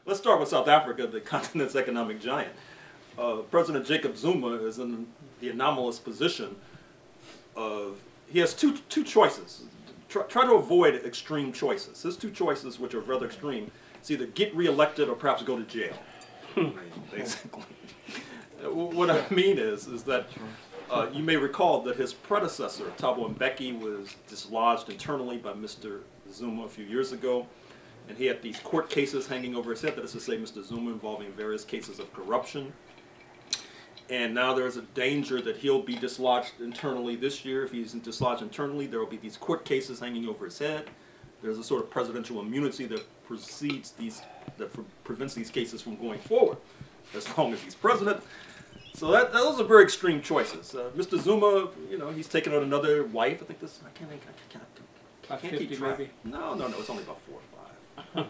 let's start with South Africa, the continent's economic giant. President Jacob Zuma is in the anomalous position of, he has two choices. Try to avoid extreme choices. His two choices, which are rather extreme, is either get reelected or perhaps go to jail, basically. What I mean is that you may recall that his predecessor, Thabo Mbeki, was dislodged internally by Mr. Zuma a few years ago, and he had these court cases hanging over his head, that is to say Mr. Zuma, involving various cases of corruption. And now there's a danger that he'll be dislodged internally this year. If he's dislodged internally, there will be these court cases hanging over his head. There's a sort of presidential immunity that prevents these cases from going forward as long as he's president. So those are very extreme choices. Mr. Zuma, you know, he's taken on another wife. I think this, I can't about 50 maybe? No, it's only about 4 or 5.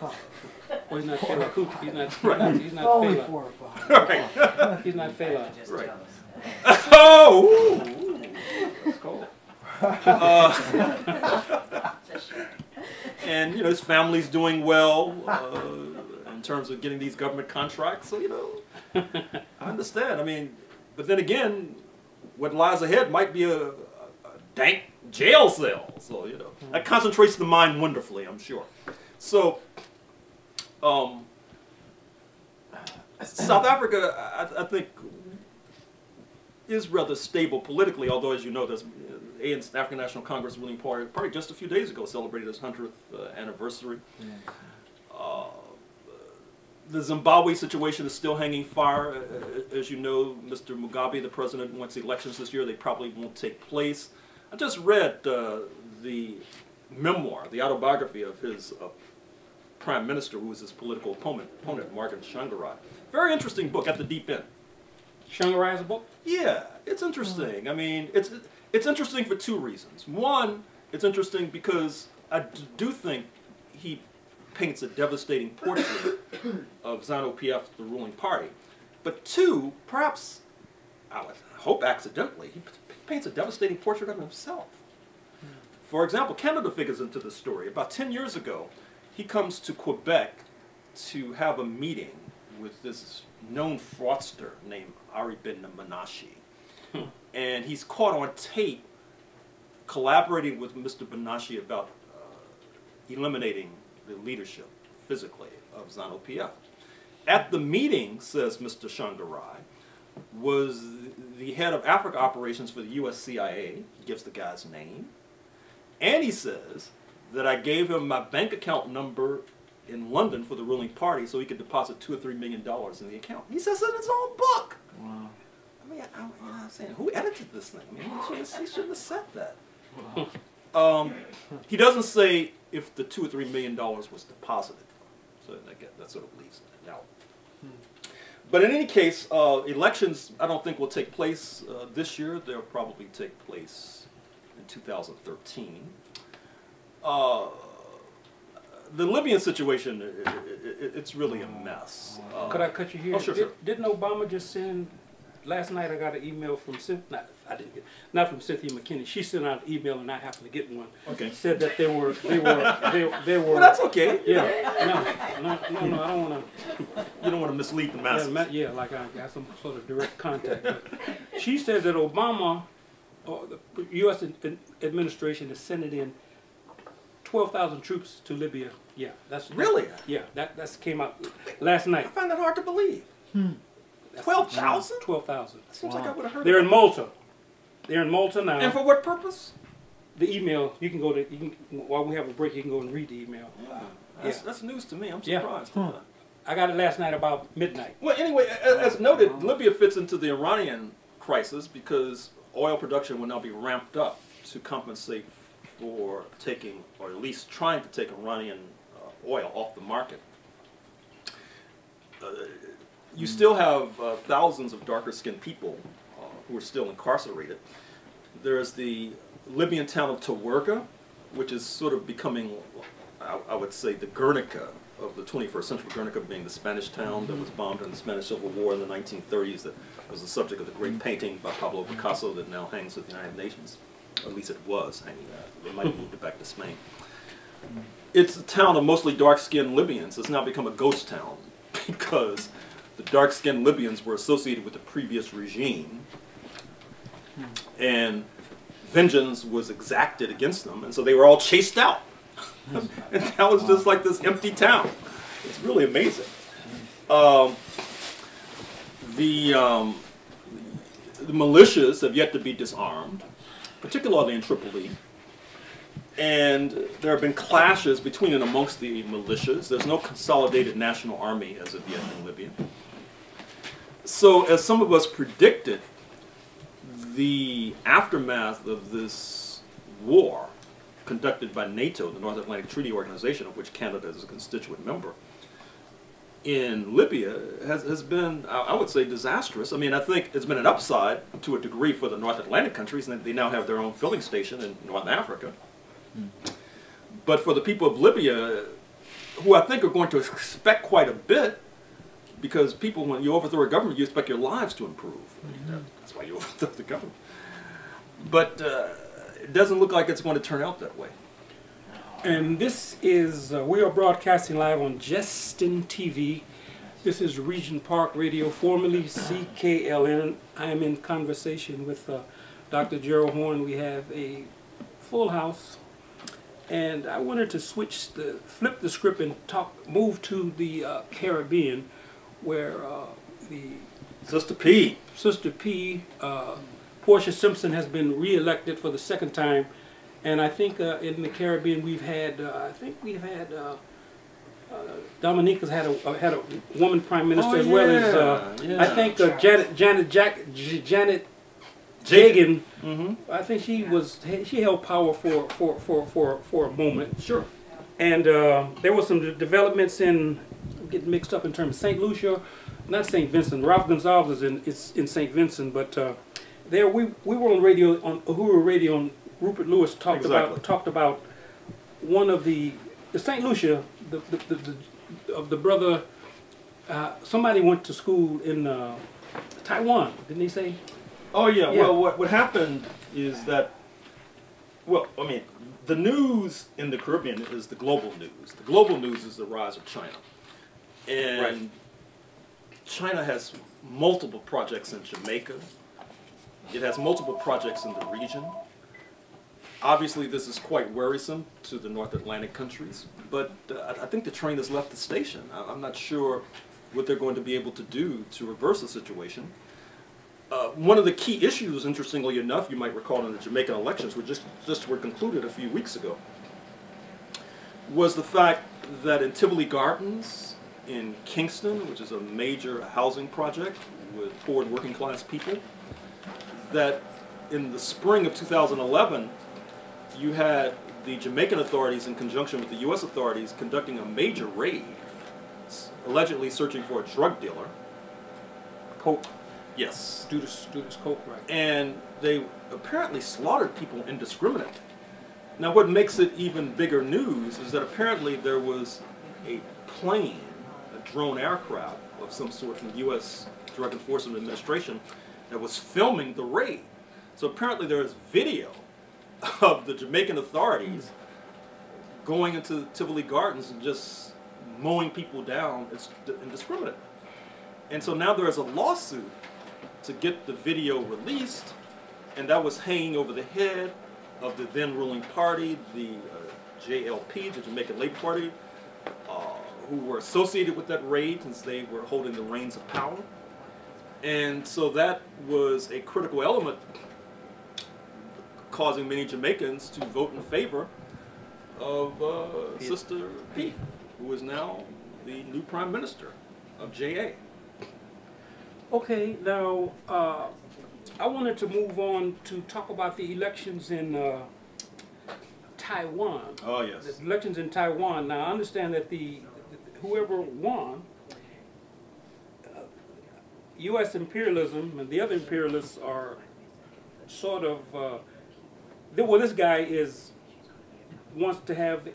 Well, he's not Fela Kuti. He's not. Right. He's not Only Fela. 4 or 5. Right. He's not Fela. Right. Oh! That's cold. And you know, his family's doing well in terms of getting these government contracts. So you know, I understand. I mean, but then again, what lies ahead might be a dank jail cell. So you know, that concentrates the mind wonderfully, I'm sure. So, South Africa, I think, is rather stable politically, although, as you know, there's ANC, African National Congress ruling party just a few days ago celebrated its 100th anniversary. The Zimbabwe situation is still hanging fire. As you know, Mr. Mugabe, the president, wants elections this year. They probably won't take place. I just read the memoir, the autobiography of his prime minister, who was his political opponent, Martin Shangarai. Very interesting book, at the deep end. Shangarai's book? Yeah, it's interesting. I mean, it's interesting for 2 reasons. One, it's interesting because I do think he paints a devastating portrait of ZANU-PF, the ruling party. But 2, perhaps, I would hope accidentally, he paints a devastating portrait of himself. For example, Canada figures into this story. About 10 years ago, he comes to Quebec to have a meeting with this known fraudster named Ari Ben Menashe. And he's caught on tape collaborating with Mr. Menashe about eliminating the leadership physically of ZANU-PF. At the meeting, says Mr. Shangarai, was the head of Africa operations for the US CIA. He gives the guy's name. And he says that I gave him my bank account number in London for the ruling party so he could deposit $2 or $3 million in the account. He says it in his own book. Wow. I mean, I'm saying, who edited this thing? I mean, he shouldn't have said that. Wow. He doesn't say if the $2 or $3 million was deposited. So that sort of leaves it out. But in any case, elections I don't think will take place this year. They'll probably take place in 2013. The Libyan situation, it's really a mess. Could I cut you here? Oh, sure. Didn't Obama just send, last night I got an email from Cynthia, not from Cynthia McKinney. She sent out an email and I happened to get one. Okay. Said that they were. Well, that's okay. Yeah. No, I don't want to. You don't want to mislead the masses. Yeah, like I got some sort of direct contact. But she said that Obama, or the U.S. administration is sending in 12,000 troops to Libya. Yeah, that's really. Yeah, that came out last night. I find that hard to believe. 12,000? 12,000. Seems like I would have heard. They're in Malta. They're in Malta now. And for what purpose? The email. You can go to. While we have a break, you can go and read the email. Yeah. That's news to me. I'm surprised. Yeah. I got it last night about midnight. Well, anyway, as noted, Libya fits into the Iranian crisis because oil production will now be ramped up to compensate for taking, or at least trying to take, Iranian oil off the market. You still have thousands of darker-skinned people who are still incarcerated. There's the Libyan town of Tawerga, which is sort of becoming, I would say, the Guernica of the 21st century. Guernica being the Spanish town that was bombed in the Spanish Civil War in the 1930s, that was the subject of the great painting by Pablo Picasso that now hangs at the United Nations. Or at least it was hanging there. They might have moved it back to Spain. it's a town of mostly dark-skinned Libyans. It's now become a ghost town because the dark-skinned Libyans were associated with the previous regime, and vengeance was exacted against them, and so they were all chased out. And now it's just like this empty town. It's really amazing. The militias have yet to be disarmed, particularly in Tripoli. And there have been clashes between and amongst the militias. There's no consolidated national army as of yet in Libya. So as some of us predicted, the aftermath of this war conducted by NATO, the North Atlantic Treaty Organization, of which Canada is a constituent member, in Libya has been, I would say, disastrous. I mean, I think it's been an upside to a degree for the North Atlantic countries, and they now have their own filling station in North Africa. But for the people of Libya, who I think are going to expect quite a bit, because people, when you overthrow a government, you expect your lives to improve. That's why you overthrow the government. But it doesn't look like it's going to turn out that way. And this is, we are broadcasting live on Justin TV. This is Regent Park Radio, formerly CKLN. I am in conversation with Dr. Gerald Horne. We have a full house. And I wanted to flip the script and move to the Caribbean, where the Sister P, Portia Simpson, has been re-elected for the second time. And I think in the Caribbean we've had, Dominica's had a woman prime minister, as well as I think Janet Jagan. I think she held power for a moment. Sure. And there were some developments in, I'm getting mixed up in terms of St. Lucia, not St. Vincent. Ralph Gonzalez is in St. Vincent, but there we were on radio on Uhuru Radio, and Rupert Lewis talked about one of the St. Lucia, the brother. Somebody went to school in Taiwan, didn't he say? Oh yeah. Well, what happened is that, well, I mean, the news in the Caribbean is the global news. The global news is the rise of China, and China has multiple projects in Jamaica. It has multiple projects in the region. Obviously, this is quite worrisome to the North Atlantic countries, but I think the train has left the station. I'm not sure what they're going to be able to do to reverse the situation. One of the key issues, interestingly enough, you might recall in the Jamaican elections, which just were concluded a few weeks ago, was the fact that in Tivoli Gardens in Kingston, which is a major housing project with poor and working class people, that in the spring of 2011, you had the Jamaican authorities in conjunction with the U.S. authorities conducting a major raid, allegedly searching for a drug dealer. Coke. Yes. Do this coke, right. And they apparently slaughtered people indiscriminately. Now what makes it even bigger news is that apparently there was a plane, a drone aircraft of some sort from the U.S. Drug Enforcement Administration that was filming the raid. So apparently there is video of the Jamaican authorities going into Tivoli Gardens and just mowing people down indiscriminately. And so now there is a lawsuit to get the video released, and that was hanging over the head of the then ruling party, the JLP, the Jamaican Labour Party, who were associated with that raid since they were holding the reins of power. And so that was a critical element causing many Jamaicans to vote in favor of Sister P, who is now the new Prime Minister of JA. Okay, now I wanted to move on to talk about the elections in Taiwan. Oh yes. The elections in Taiwan. Now I understand that whoever won, U.S. imperialism and the other imperialists are sort of. Well, this guy wants to have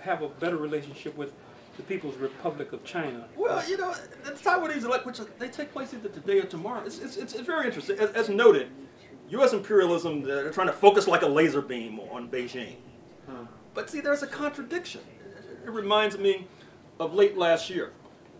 have a better relationship with the People's Republic of China. Well, you know, the Taiwanese elections, which they take place either today or tomorrow. It's very interesting. As noted, U.S. imperialism, they're trying to focus like a laser beam on Beijing. But see, there's a contradiction. It reminds me of late last year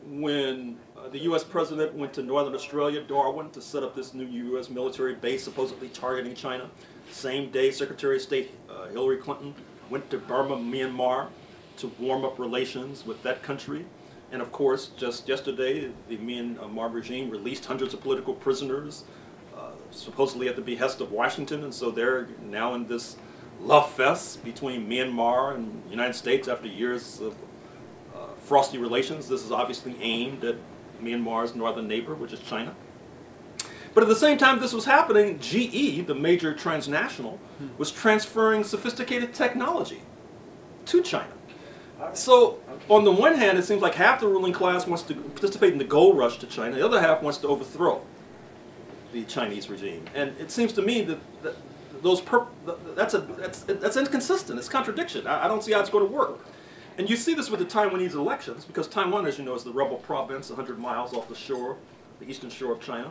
when the U.S. president went to Northern Australia, Darwin, to set up this new U.S. military base supposedly targeting China. Same day, Secretary of State Hillary Clinton went to Burma, Myanmar, to warm up relations with that country. And of course, just yesterday, the Myanmar regime released hundreds of political prisoners, supposedly at the behest of Washington, and so they're now in this love fest between Myanmar and the United States after years of frosty relations. This is obviously aimed at Myanmar's northern neighbor, which is China. But at the same time this was happening, GE, the major transnational, was transferring sophisticated technology to China. So on the one hand, it seems like half the ruling class wants to participate in the gold rush to China, the other half wants to overthrow the Chinese regime. And it seems to me that that's inconsistent. It's contradiction. I don't see how it's going to work. And you see this with the Taiwanese elections, because Taiwan, as you know, is the rebel province 100 miles off the shore, the eastern shore of China.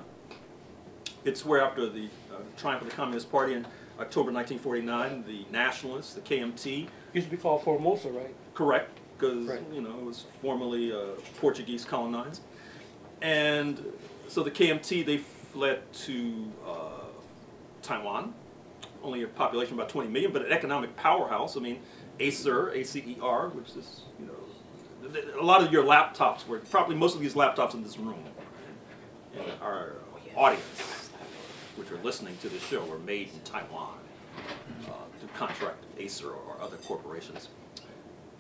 It's where, after the triumph of the Communist Party in October 1949, the nationalists, the KMT... Used to be called Formosa, right? Correct, because you know, it was formerly Portuguese colonized. And so the KMT, they fled to Taiwan, only a population of about 20 million, but an economic powerhouse. I mean, Acer, A-C-E-R, which is, you know, a lot of your laptops were, probably most of these laptops in this room, and our audience, which are listening to this show, were made in Taiwan to contract Acer or other corporations.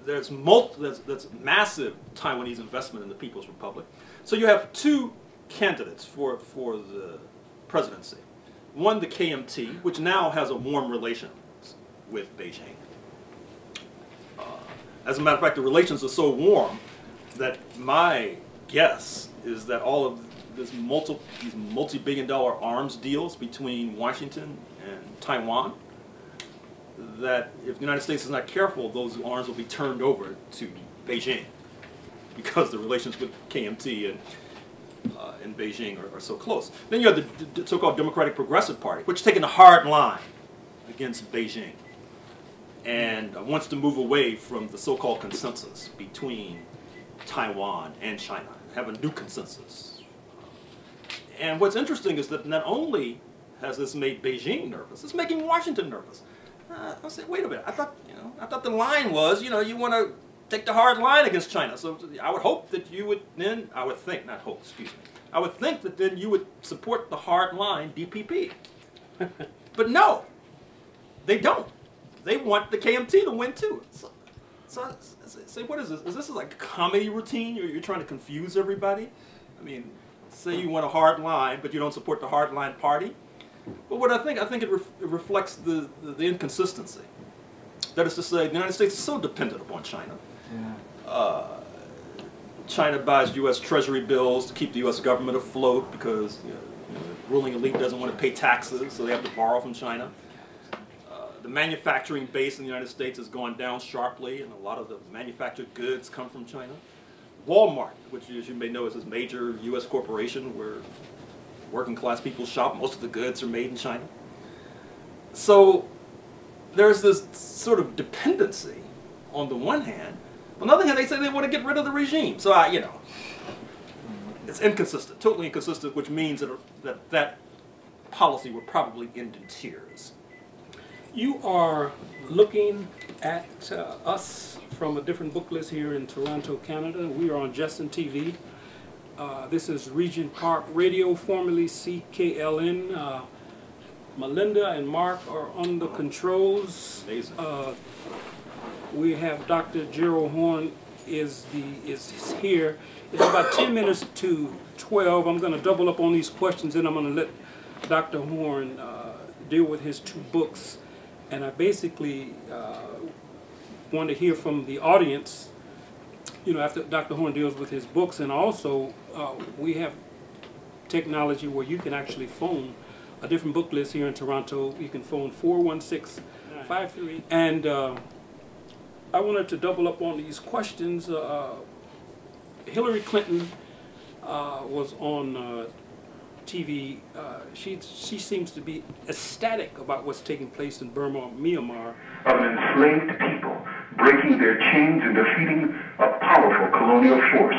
There's massive Taiwanese investment in the People's Republic. So you have two candidates for the presidency. One, the KMT, which now has a warm relation with Beijing. As a matter of fact, the relations are so warm that my guess is that all of these multi-billion-dollar arms deals between Washington and Taiwan, that if the United States is not careful, those arms will be turned over to Beijing, because the relations with KMT and Beijing are so close. Then you have the so-called Democratic Progressive Party, which has taken a hard line against Beijing and wants to move away from the so-called consensus between Taiwan and China, have a new consensus. And what's interesting is that not only has this made Beijing nervous, it's making Washington nervous. I said, wait a minute, I thought the line was, you want to take the hard line against China. So I would hope that you would then, I would think, not hope, excuse me, I would think that then you would support the hard line DPP. But no, they don't. They want the KMT to win too. So I say, what is this? Is this like a comedy routine? You're trying to confuse everybody? I mean, say you want a hard line, but you don't support the hard line party. But what I think it reflects the inconsistency. That is to say, the United States is so dependent upon China. Yeah. China buys U.S. Treasury bills to keep the U.S. government afloat because the ruling elite doesn't want to pay taxes, so they have to borrow from China. The manufacturing base in the United States has gone down sharply, and a lot of the manufactured goods come from China. Walmart, which as you may know is this major U.S. corporation where working class people shop, most of the goods are made in China. So there's this sort of dependency on the one hand. On the other hand, they say they want to get rid of the regime. So, it's inconsistent, totally inconsistent, which means that policy will probably end in tears. You are looking at us from a different book list here in Toronto, Canada. We are on Justin TV. This is Regent Park Radio, formerly CKLN. Melinda and Mark are on the controls. Amazing. We have Dr. Gerald Horne is here. It's about 10 minutes to 12. I'm going to double up on these questions, and I'm going to let Dr. Horne deal with his two books. And I basically want to hear from the audience, after Dr. Horne deals with his books. And also, we have technology where you can actually phone a different book list here in Toronto. You can phone 416-53. And I wanted to double up on these questions. Hillary Clinton was on TV. She seems to be ecstatic about what's taking place in Burma, Myanmar. Of enslaved people breaking their chains and defeating a powerful colonial force.